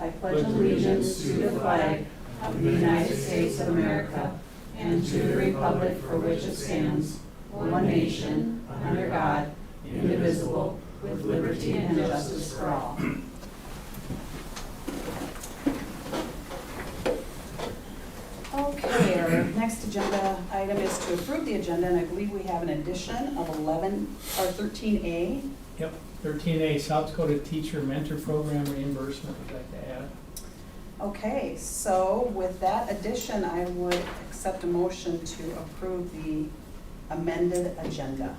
I pledge allegiance to the flag of the United States of America and to the republic for which it stands, one nation, under God, indivisible, with liberty and justice for all. Okay, our next agenda item is to approve the agenda, and I believe we have an addition of 13A. Yep, 13A, South Dakota Teacher Mentor Program reimbursement, we'd like to add. Okay, so with that addition, I would accept a motion to approve the amended agenda.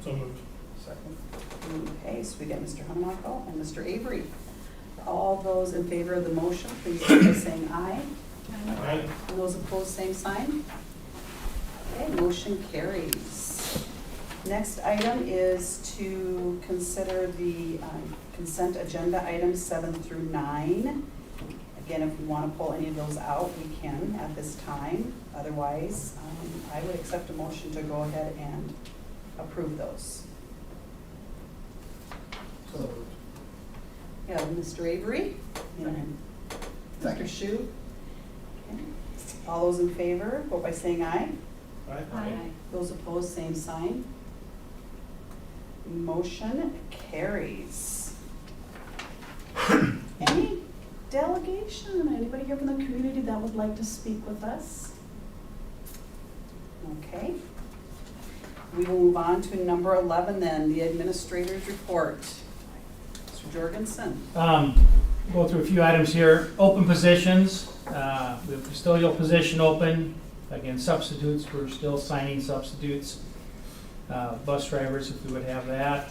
So moved. Second. Okay, so we get Mr. Hunamaco and Mr. Avery. All those in favor of the motion, please start by saying aye. Aye. And those opposed, same sign. Okay, motion carries. Next item is to consider the consent agenda items 7 through 9. Again, if we want to pull any of those out, we can at this time. Otherwise, I would accept a motion to go ahead and approve those. So moved. We have Mr. Avery and Mr. Shu. Okay. All those in favor, vote by saying aye. Aye. Those opposed, same sign. Motion carries. Any delegation? Anybody here from the community that would like to speak with us? Okay. We will move on to number 11 then, the administrator's report. Mr. Jorgensen. Go through a few items here. Open positions, we have a custodial position open. Again, substitutes, we're still signing substitutes. Bus drivers, if we would have that.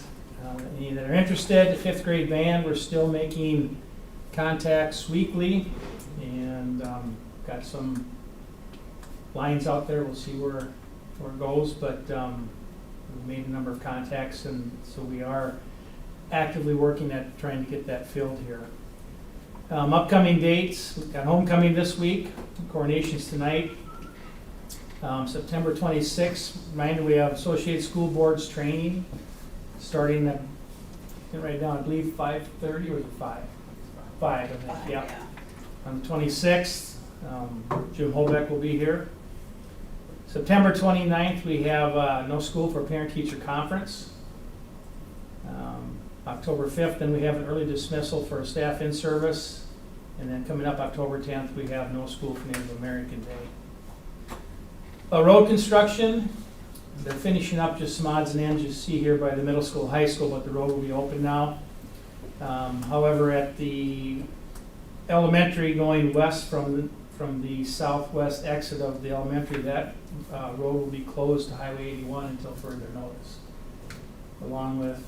Any that are interested, the 5th grade band, we're still making contacts weekly, and got some lines out there. We'll see where it goes, but we've made a number of contacts, and so we are actively working at trying to get that filled here. Upcoming dates, we've got homecoming this week, coronations tonight. September 26th, reminder, we have Associated School Boards training starting at, right now, I believe 5:30 or 5? 5, I think, yeah. On the 26th, Jim Holbeck will be here. September 29th, we have no school for parent-teacher conference. October 5th, then we have an early dismissal for staff in service. And then coming up October 10th, we have no school for Native American Day. Road construction, they're finishing up just some odds and ends you see here by the middle school, high school, but the road will be open now. However, at the elementary going west from the southwest exit of the elementary, that road will be closed to Highway 81 until further notice, along with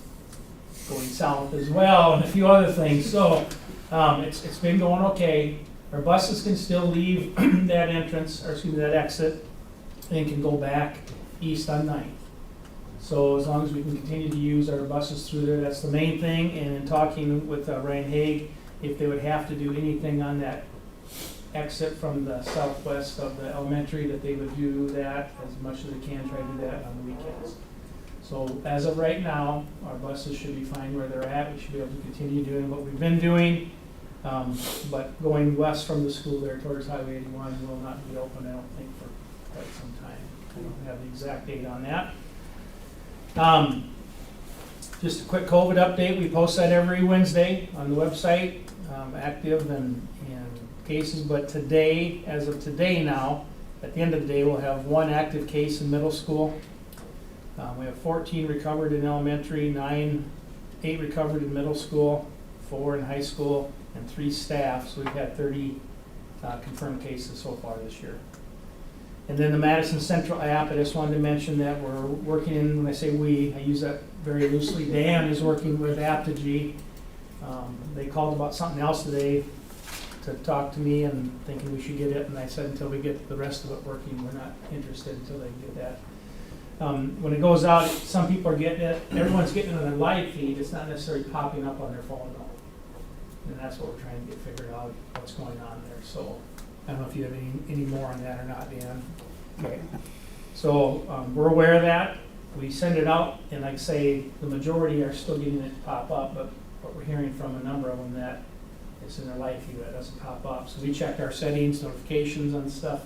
going south as well and a few other things. So it's been going okay. Our buses can still leave that entrance, or excuse me, that exit, and can go back east on 9th. So as long as we can continue to use our buses through there, that's the main thing. And in talking with Ryan Haig, if they would have to do anything on that exit from the southwest of the elementary, that they would do that as much as they can, try to do that on the weekends. So as of right now, our buses should be fine where they're at. We should be able to continue doing what we've been doing. But going west from the school there towards Highway 81 will not be open, I don't think, for quite some time. I don't have the exact date on that. Just a quick COVID update. We post that every Wednesday on the website, active and cases. But today, as of today now, at the end of the day, we'll have 1 active case in middle school. We have 14 recovered in elementary, 8 recovered in middle school, 4 in high school, and 3 staff. So we've had 30 confirmed cases so far this year. And then the Madison Central app, I just wanted to mention that we're working in, when I say we, I use that very loosely. Dan is working with Apogee. They called about something else today to talk to me and thinking we should get it, and I said until we get the rest of it working, we're not interested until they get that. When it goes out, some people are getting it, everyone's getting it on their live feed, it's not necessarily popping up on their phone though. And that's what we're trying to get figured out, what's going on there. So I don't know if you have any more on that or not, Dan. Okay. So we're aware of that. We send it out, and like I say, the majority are still getting it to pop up, but we're hearing from a number of them that it's in their life view, that doesn't pop up. So we check our settings, notifications and stuff.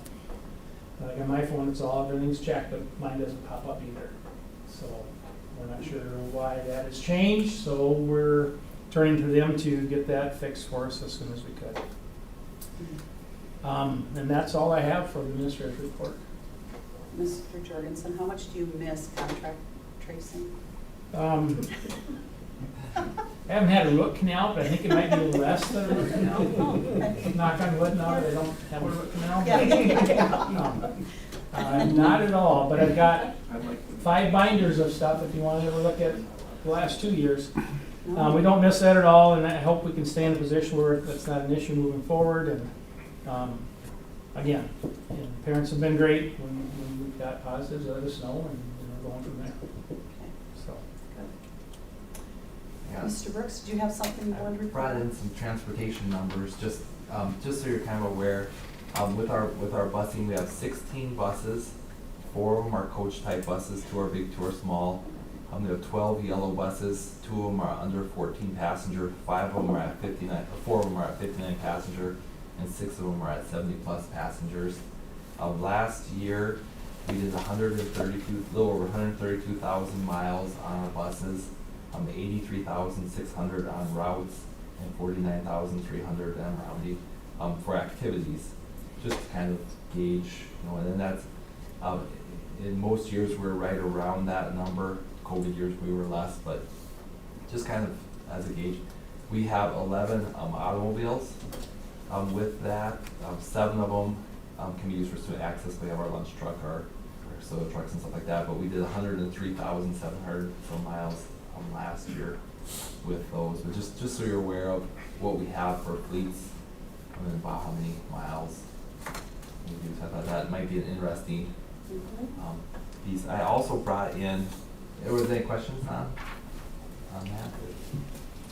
Like on my phone, it's all, everything's checked, but mine doesn't pop up either. So we're not sure why that has changed, so we're turning to them to get that fixed for us as soon as we could. And that's all I have for the administrator's report. Mr. Jorgensen, how much do you miss contract tracing? I haven't had a root canal, but I think it might be a little less than a root canal. Knock on wood now that I don't have a root canal. Not at all, but I've got 5 binders of stuff if you want to ever look at the last 2 years. We don't miss that at all, and I hope we can stay in a position where that's not an issue moving forward. And again, parents have been great when we've got positives, let us know, and we're going from there. So. Yeah. Mr. Brooks, did you have something you wanted to I report? brought in some transportation numbers, just so you're kind of aware. With our busing, we have 16 buses. 4 of them are coach type buses, 2 are big, 2 are small. We have 12 yellow buses. 2 of them are under 14 passenger. 5 of them are at 59. 4 of them are at 59 passenger, and 6 of them are at 70 plus passengers. Last year, we did little over 132,000 miles on our buses. 83,600 on routes and 49,300 on rounding for activities, just to kind of gauge, and then that's in most years we're right around that number. COVID years we were less, but just kind of as a gauge. We have 11 automobiles. With that, 7 of them can be used for student access. We have our lunch truck, our soda trucks and stuff like that, but we did 103,700 some miles last year with those. But just so you're aware of what we have for fleets, and about how many miles we do. So I thought that might be an interesting piece. I also brought in, were there any questions on that?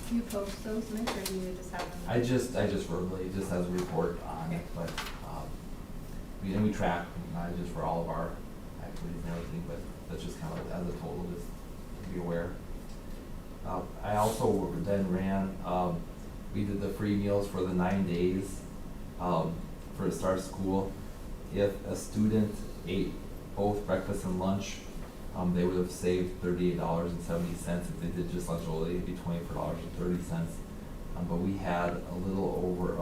Do you post those, Mitch, or do you just have them? I just verbally, just as a report on it, but we track, not just for all of our activities and everything, but that's just kind of as a total, just to be aware. I also then ran, we did the free meals for the 9 days for the start of school. If a student ate both breakfast and lunch, they would have saved $38.70. If they did just lunch only, it'd be $24.30. But we had a little over,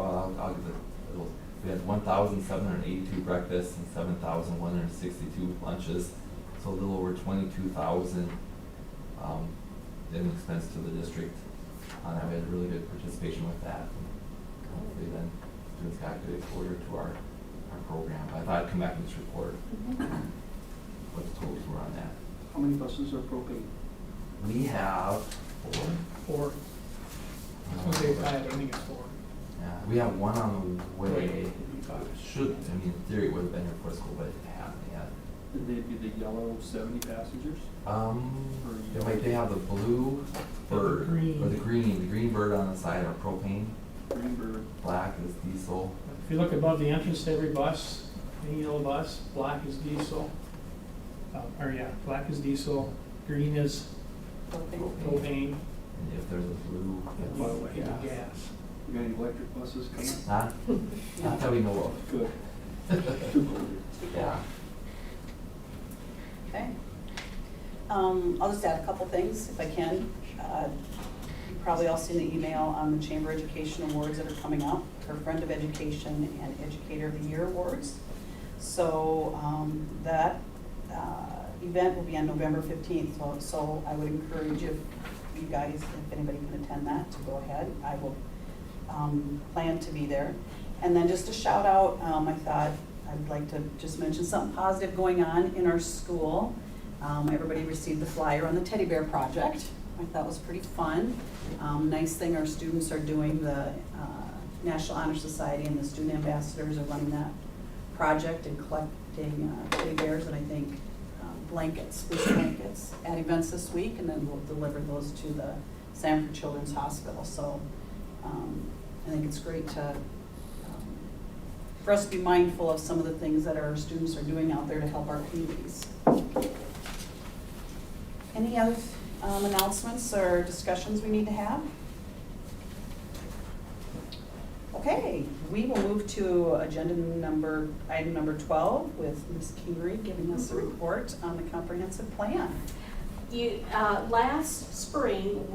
we had 1,782 breakfasts and 7,162 lunches, so a little over 22,000 in expense to the district. We had really good participation with that. And hopefully then students got good exposure to our program. I thought I'd come back in this report, what the totals were on that. How many buses are propane? We have 4. 4. I was gonna say 5, but I think it's 4. Yeah, we have 1 on the way. Maybe 5. Should, in theory, it would have been here before school, but it hasn't yet. Did they be the yellow 70 passengers? They have the blue bird, Green. or the green bird on the side are propane. Green bird. Black is diesel. If you look above the entrance to every bus, any yellow bus, black is diesel. Black is diesel, green is propane, And if there's a blue, and by the way, it's gas. You got any electric buses coming? Not that we know of. Good. Yeah. Okay. I'll just add a couple things if I can. You've probably all seen the email on the Chamber Education Awards that are coming up, for Friend of Education and Educator of the Year Awards. So that event will be on November 15th. So I would encourage you guys, if anybody can attend that, to go ahead. I will plan to be there. And then just a shout out, I thought I'd like to just mention something positive going on in our school. Everybody received the flyer on the Teddy Bear Project. I thought it was pretty fun. Nice thing, our students are doing the National Honor Society, and the student ambassadors are running that project and collecting teddy bears, and I think blankets, fleece blankets, at events this week, and then we'll deliver those to the Sanford Children's Hospital. So I think it's great to for us to be mindful of some of the things that our students are doing out there to help our communities. Any other announcements or discussions we need to have? Okay, we will move to item number 12 with Ms. Kingery giving us a report on the comprehensive plan. Last spring,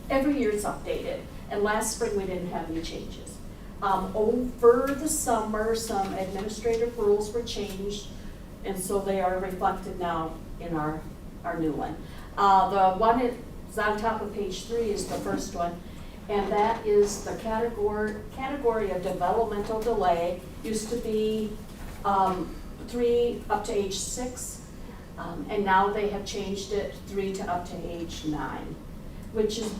every year it's updated, and last spring we didn't have any changes. Over the summer, some administrative rules were changed, and so they are reflected now in our new one. The one that's on top of page 3 is the first one, and that is the category of developmental delay. Used to be 3 up to age 6, and now they have changed it 3 to up to age 9, which is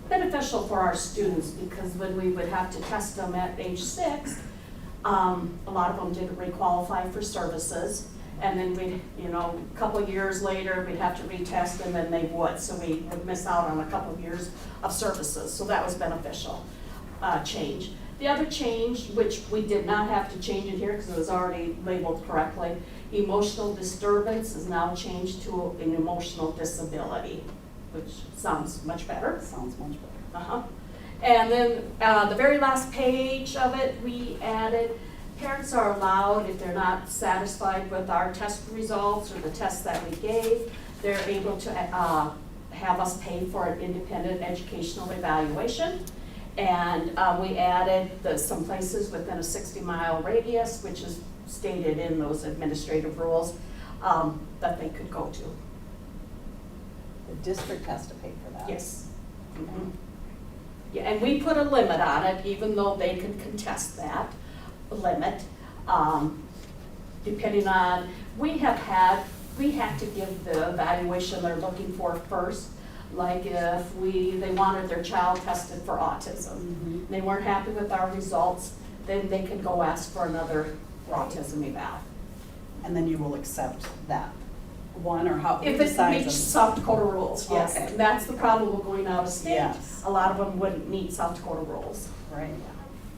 beneficial for our students, because when we would have to test them at age 6, a lot of them didn't requalify for services. And then we'd, a couple of years later, we'd have to retest, and then they would. So we would miss out on a couple of years of services. So that was beneficial change. The other change, which we did not have to change in here because it was already labeled correctly, emotional disturbance is now changed to an emotional disability, which sounds much better. Sounds much better. Uh-huh. And then the very last page of it, we added, parents are allowed, if they're not satisfied with our test results or the tests that we gave, they're able to have us pay for an independent educational evaluation. And we added some places within a 60-mile radius, which is stated in those administrative rules, that they could go to. The district has to pay for that. Yes. Mhm. Yeah, and we put a limit on it, even though they could contest that limit, depending on, we have to give the evaluation they're looking for first. Like if they wanted their child tested for autism, Mhm. they weren't happy with our results, then they could go ask for another autism eval. And then you will accept that one, or how, who If it decides meets them? South Dakota rules, yes. Okay. And that's the problem with going out of state. Yes. A lot of them wouldn't meet South Dakota rules. Right,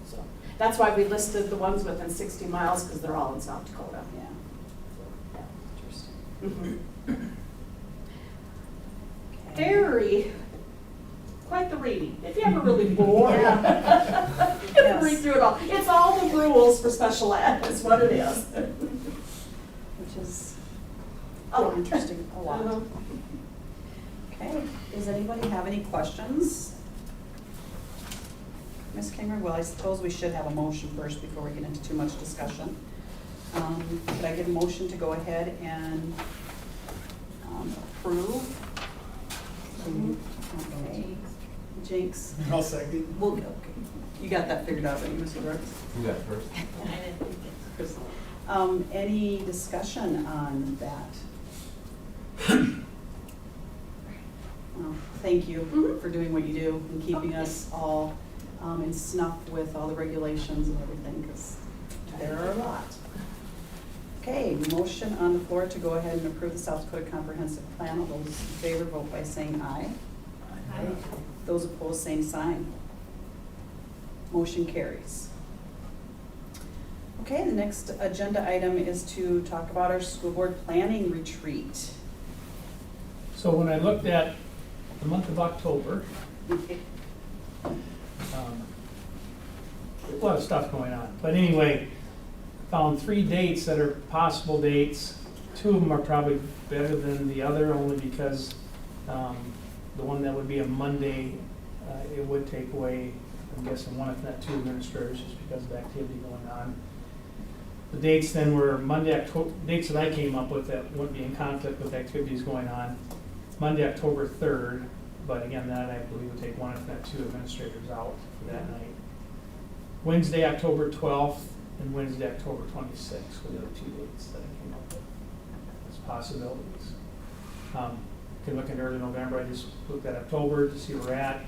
So that's why we listed the ones within 60 miles, because they're all in South Dakota. yeah. Interesting. Mhm. Okay. Very, quite the reading. If you ever really bored, you Yes. can read through it all. It's all the rules for special ed, is what it is. Which is Oh, interesting, a lot. Uh-huh. Okay, does anybody have any questions? Ms. Kinger, well, I suppose we should have a motion first before we get into too much discussion. Could I get a motion to go ahead and approve? Okay. Jinx. I'll second. Well, okay. You got that figured out, right, Mr. Brooks? Who got first? Chris. Any discussion on that? Well, thank you Mhm. for doing what you do and keeping us all in snuff with all the regulations and everything, because there are a lot. Okay, motion on the floor to go ahead and approve the South Dakota Comprehensive Plan. All those in favor vote by saying aye. Aye. Those opposed, same sign. Motion carries. Okay, the next agenda item is to talk about our school board planning retreat. So when I looked at the month of October, a lot of stuff going on. But anyway, found 3 dates that are possible dates. 2 of them are probably better than the other, only because the one that would be a Monday, it would take away, I'm guessing, 1 if not 2 administrators, just because of activity going on. The dates then were dates that I came up with that wouldn't be in conflict with activities going on. Monday, October 3rd, but again, that I believe would take 1 if not 2 administrators out for that night. Wednesday, October 12th, and Wednesday, October 26th were the other 2 dates that I came up with as possibilities. Can look into early November. I just looked at October to see where we're at.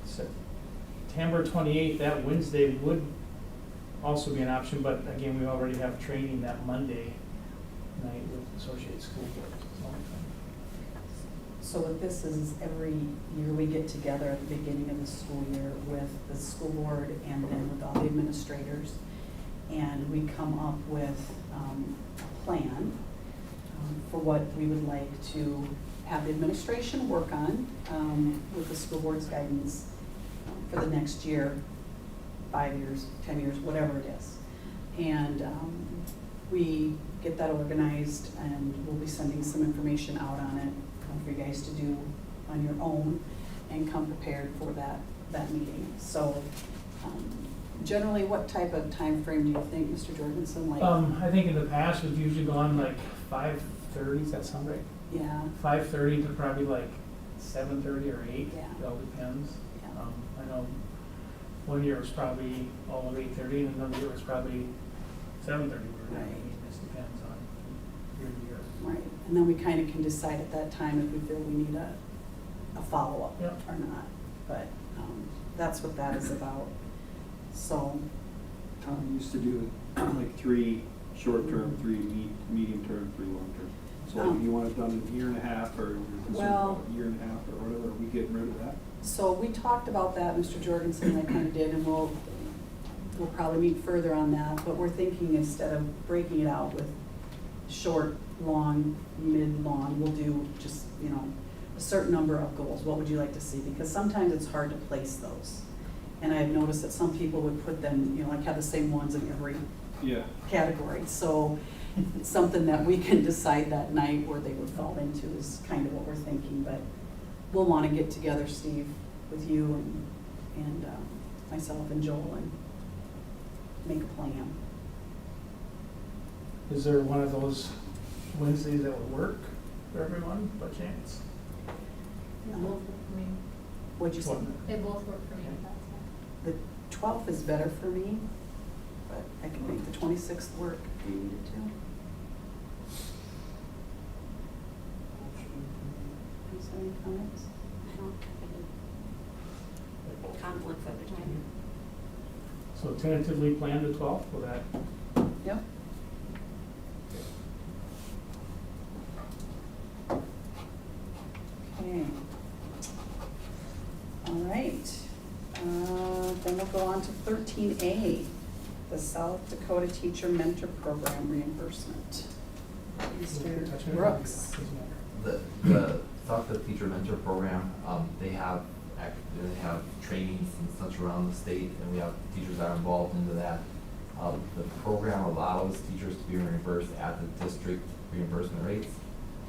September 28th, that Wednesday would also be an option, but again, we already have training that Monday night with Associated School Board. So what this is every year we get together at the beginning of the school year with the school board and then with all the administrators. And we come up with a plan for what we would like to have the administration work on with the school board's guidance for the next year. 5 years, 10 years, whatever it is. And we get that organized, and we'll be sending some information out on it for you guys to do on your own and come prepared for that meeting. So generally, what type of time frame do you think, Mr. Jorgensen? Like, I think in the past, we've usually gone like 5:30, does that sound right? yeah, 5:30 to probably like 7:30 or 8, Yeah. it all depends. yeah. I know one year was probably all of 8:30, and another year was probably 7:30. Right. It just depends on year to year. Right, and then we kind of can decide at that time if we feel we need a follow-up Yep. or not. But that's what that is about. So, Tom used to do like 3 short-term, 3 medium-term, 3 long-term. So like, if you want it done in a year and a half, or you're concerned Well- about a year and a half, or whatever, are we getting rid of that? so we talked about that, Mr. Jorgensen, and I kind of did, and we'll probably meet further on that. But we're thinking, instead of breaking it out with short, long, mid-long, we'll do just, a certain number of goals. What would you like to see? Because sometimes it's hard to place those. And I've noticed that some people would put them, like have the same ones in every Yeah. category. So something that we can decide that night where they would fall into is kind of what we're thinking. But we'll want to get together, Steve, with you and myself and Joel, and make a plan. Is there one of those Wednesdays that would work for everyone, by chance? They both work for me. What'd you say? What? They both work for me, that's The 12th is better for me, but I can make the 26th work if you needed to. Any comments? Conflicts at the time. So tentatively plan the 12th, will that? Yep. Okay. All right. Then we'll go on to 13A, the South Dakota Teacher Mentor Program reimbursement. Mr. Brooks. The South Dakota Teacher Mentor Program, they have trainings and such around the state, and we have teachers that are involved into that. The program allows teachers to be reimbursed at the district reimbursement rates,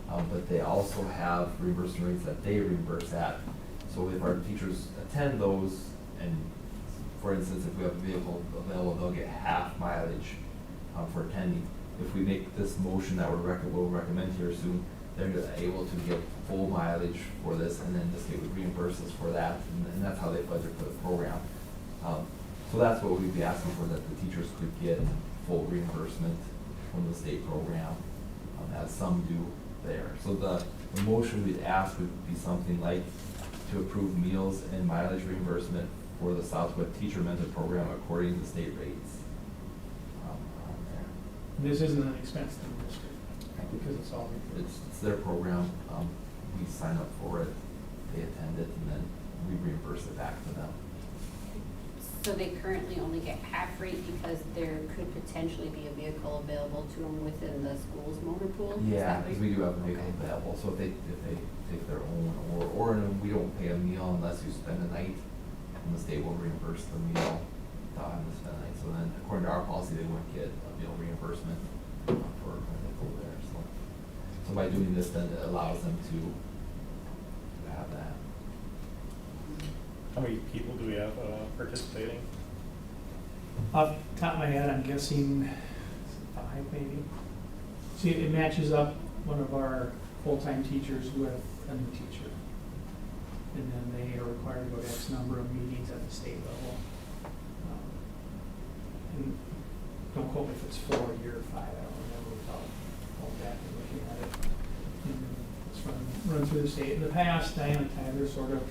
but they also have reimbursement rates that they reimburse at. So if our teachers attend those, and for instance, if we have a vehicle available, they'll get half mileage for attending. If we make this motion that we'll recommend here soon, they're able to get full mileage for this, and then the state would reimburse us for that, and that's how they budget for the program. So that's what we'd be asking for, that the teachers could get full reimbursement from the state program, as some do there. So the motion we'd ask would be something like to approve meals and mileage reimbursement for the Southwest Teacher Mentor Program according to state rates. On there. And this isn't an expense to the district, because it's all. It's their program, we sign up for it, they attend it, and then we reimburse it back to them. So they currently only get half rate because there could potentially be a vehicle available to them within the school's motor pool? Is Yeah, that because right? we do have a vehicle available, so if they take their own, or we don't pay a meal unless you spend a night, and the state will reimburse the meal without having to spend a night. So then, according to our policy, they wouldn't get a meal reimbursement for when they go there, so. So by doing this, then it allows them to have that. How many people do we have participating? Off the top of my head, I'm guessing 5 maybe. See, it matches up one of our full-time teachers with a new teacher. And then they are required to go to X number of meetings at the state level. And don't quote me if it's 4 a year or 5, I don't remember without going back and looking at it. And it's run through the state. In the past, Diana Tyler sort of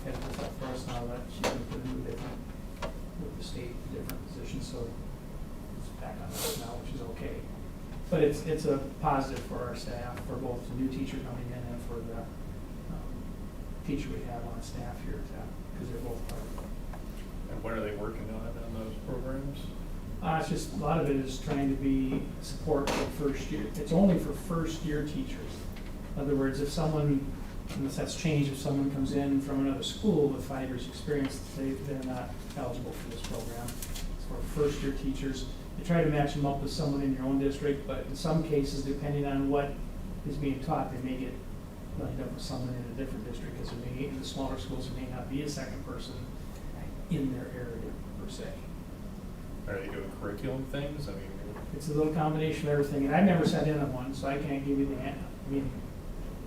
had this up for us, now that she's been put into different, with the state, different positions, so it's back on us now, which is okay. But it's a positive for our staff, for both the new teacher coming in and for the teacher we have on staff here, because they're both part of it. And what are they working on those programs? It's just, a lot of it is trying to be support for first year. It's only for first year teachers. In other words, if someone unless that's changed, if someone comes in from another school with 5 years' experience, they're not eligible for this program. It's for first-year teachers. You try to match them up with someone in your own district, but in some cases, depending on what is being taught, they may get lined up with someone in a different district, because in the smaller schools, there may not be a second person in their area per se. Are they doing curriculum things? I mean, It's a little combination of everything, and I've never sat in on one, so I can't give you the, I mean,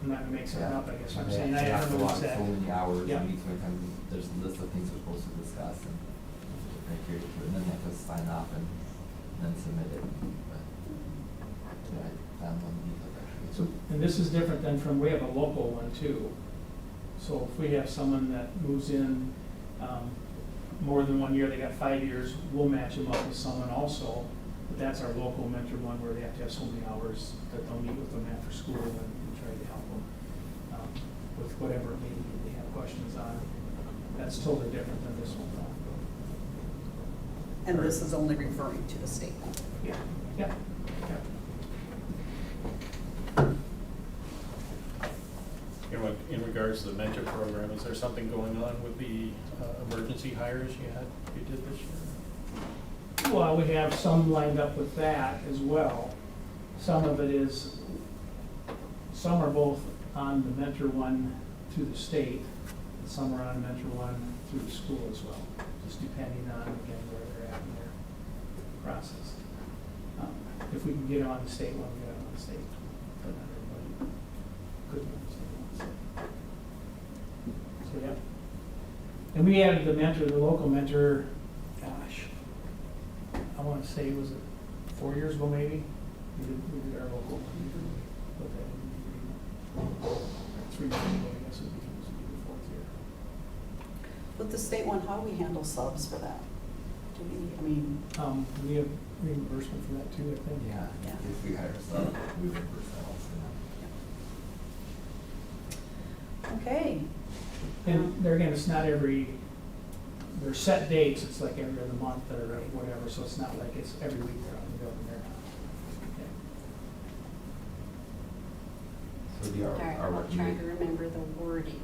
I'm not gonna make something up, I guess what I'm saying, They I have don't to know log what's that. so many hours, Yeah. and each time, there's a list of things we're supposed to discuss, and there's a criteria to it, and then they have to sign off and then submit it, but, yeah, I found one details actually. So, and this is different than from, we have a local one too. So if we have someone that moves in, more than 1 year, they got 5 years, we'll match them up with someone also. But that's our local mentor one, where they have to have so many hours that they'll meet with them after school and try to help them with whatever maybe they have questions on. That's totally different than this one though. And this is only referring to the state one. Yeah, yeah, yeah. in regards to the mentor program, is there something going on with the emergency hires you did this year? Well, we have some lined up with that as well. Some of it is, some are both on the mentor one through the state, and some are on mentor one through the school as well, just depending on, again, where they're at in their process. If we can get it on the state one, we get it on the state, but not everybody could be on the state one. So, yeah. And we added the mentor, the local mentor, gosh, I want to say, was it 4 years ago maybe? We did our local. Put that in the agreement. 3 years ago, I guess, would be the 4th year. With the state one, how do we handle subs for that? Do we, I mean, We have reimbursement for that too, I think. Yeah, Yeah. if we hire sub, we reimburse that also. okay. And there again, it's not every, they're set dates, it's like every other month or whatever, so it's not like it's every week they're on the building, they're not. So the, All right, our I'll try to remember the wording.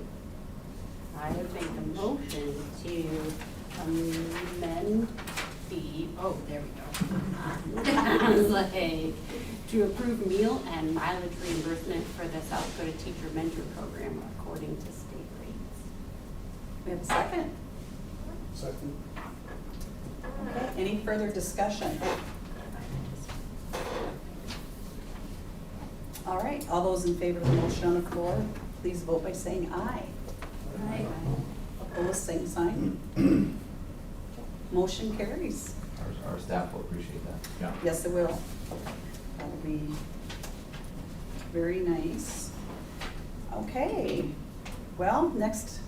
I would make a motion to amend the, oh, there we go. I was like, to approve meal and mileage reimbursement for the South Dakota Teacher Mentor Program according to state rates. We have a second. Second. Okay, any further discussion? All right, all those in favor of the motion on the floor, please vote by saying aye. Aye. Opposed, same sign. Motion carries. Our staff will appreciate that. Yeah. Yes, it will. That'll be very nice. Okay, well, next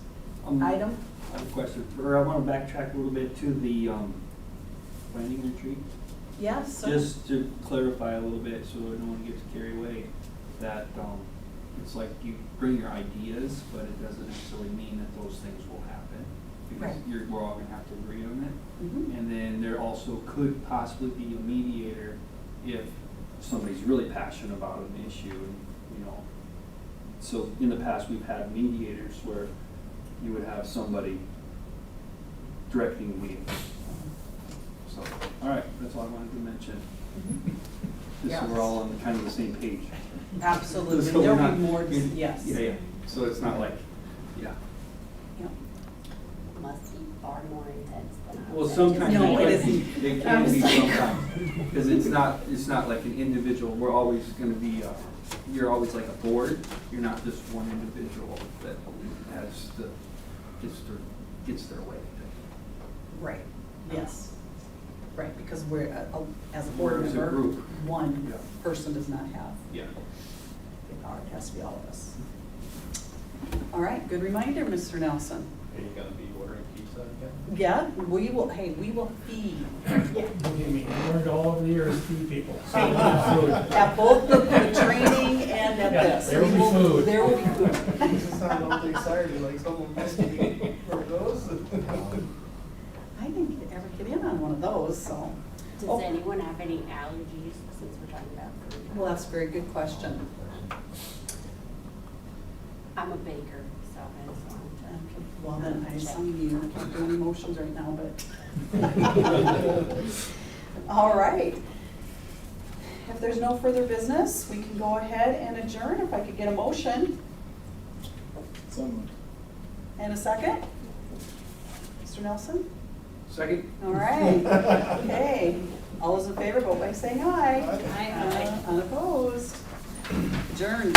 item. I have a question, or I want to backtrack a little bit to the planning retreat. Yes, sir. Just to clarify a little bit, so no one gets carried away, that it's like you bring your ideas, but it doesn't necessarily mean that those things will happen. Because Right. we're all gonna have to agree on it. Mhm. And then there also could possibly be a mediator if somebody's really passionate about an issue, and, you know. So in the past, we've had mediators where you would have somebody directing the meeting. So, all right, that's all I wanted to mention. Just so Yes. we're all on kind of the same page. Absolutely, So we're there'll not- be more, you- yes. Yeah, so it's not like, yeah. Yep. Must be far more intense than I Well, was sometimes No, it it can be, isn't. it can be sometimes, because it's not like an individual, we're always gonna be, you're always like a board, you're not just one individual that has the, gets their way. Right, yes. Right, because we're, as a board We're as a member, group. one Yeah. person does not have Yeah. the power, it has to be all of us. All right, good reminder, Mr. Nelson. Are you gonna be ordering pizza again? Yeah, we will, hey, we will feed. Believe me, I learned all over the years to feed people. So we'll have food. At both the training and at Yeah, this. there will be food. There will be food. Doesn't sound awfully exciting, like someone must be for those. I didn't ever get in on one of those, so. Does Oh. anyone have any allergies, since we're talking about food? Well, that's a very good question. I'm a baker, so I just wanted to. Okay, well then, I assume you can't do any motions right now, but. All right. If there's no further business, we can go ahead and adjourn. If I could get a motion and a second. Mr. Nelson? Second? All right. Okay. All those in favor, vote by saying aye. Aye. Unopposed. Adjourned.